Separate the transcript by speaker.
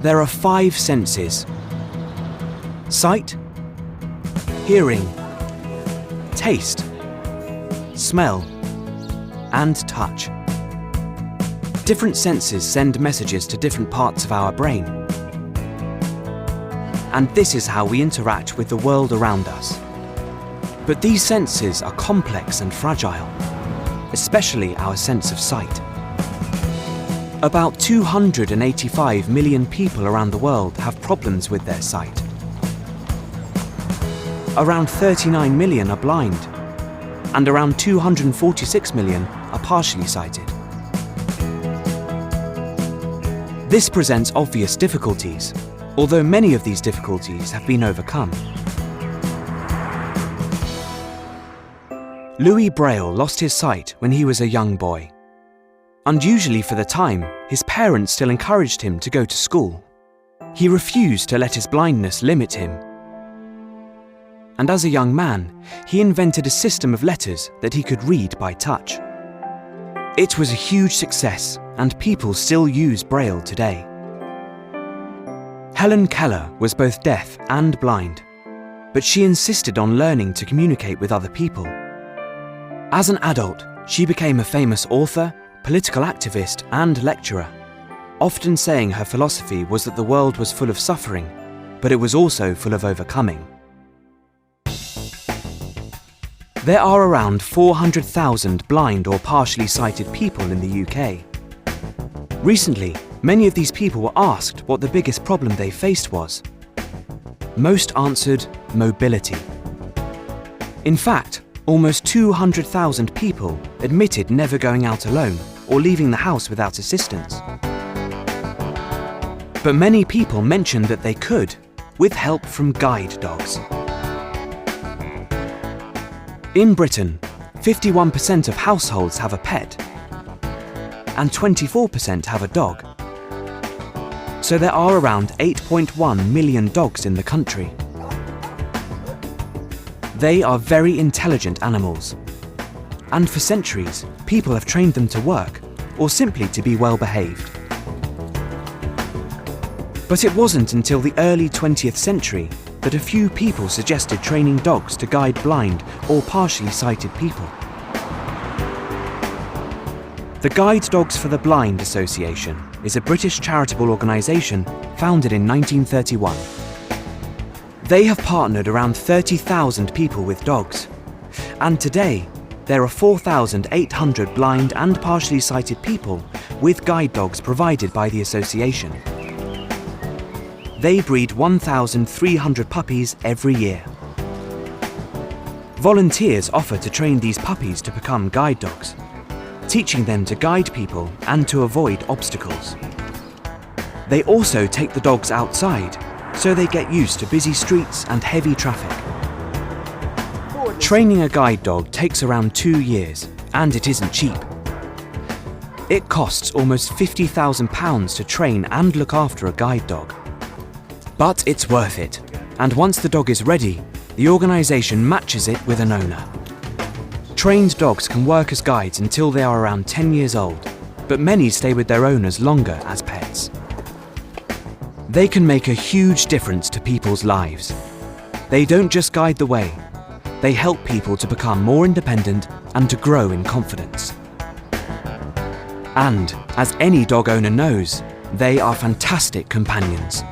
Speaker 1: There are 5 senses: sight, hearing, taste, smell, and touch. Different senses send messages to different parts of our brain. And this is how we interact with the world around us. But these senses are complex and fragile, especially our sense of sight. About 285 million people around the world have problems with their sight. Around 39 million are blind, and around 246 million are partially sighted. This presents obvious difficulties, although many of these difficulties have been overcome. Louis Braille lost his sight when he was a young boy. Unusually for the time, his parents still encouraged him to go to school. He refused to let his blindness limit him. And as a young man, he invented a system of letters that he could read by touch. It was a huge success, and people still use Braille today. Helen Keller was both deaf and blind, but she insisted on learning to communicate with other people. As an adult, she became a famous author, political activist, and lecturer, often saying her philosophy was that the world was full of suffering, but it was also full of overcoming. There are around 400,000 blind or partially sighted people in the UK. Recently, many of these people were asked what the biggest problem they faced was. Most answered mobility. In fact, almost 200,000 people admitted never going out alone or leaving the house without assistance. But many people mentioned that they could, with help from guide dogs. In Britain, 51% of households have a pet, and 24% have a dog. So there are around 8.1 million dogs in the country. They are very intelligent animals, and for centuries, people have trained them to work, or simply to be well behaved. But it wasn't until the early 20th century that a few people suggested training dogs to guide blind or partially sighted people. The Guide Dogs for the Blind Association is a British charitable organisation founded in 1931. They have partnered around 30,000 people with dogs, and today there are 4,800 blind and partially sighted people with guide dogs provided by the association. They breed 1,300 puppies every year. Volunteers offer to train these puppies to become guide dogs, teaching them to guide people and to avoid obstacles. They also take the dogs outside, so they get used to busy streets and heavy traffic. Training a guide dog takes around 2 years, and it isn't cheap. It costs almost £50,000 to train and look after a guide dog. But it's worth it, and once the dog is ready, the organisation matches it with an owner. Trained dogs can work as guides until they are around 10 years old, but many stay with their owners longer as pets. They can make a huge difference to people's lives. They don't just guide the way, they help people to become more independent and to grow in confidence. And, as any dog owner knows, they are fantastic companions.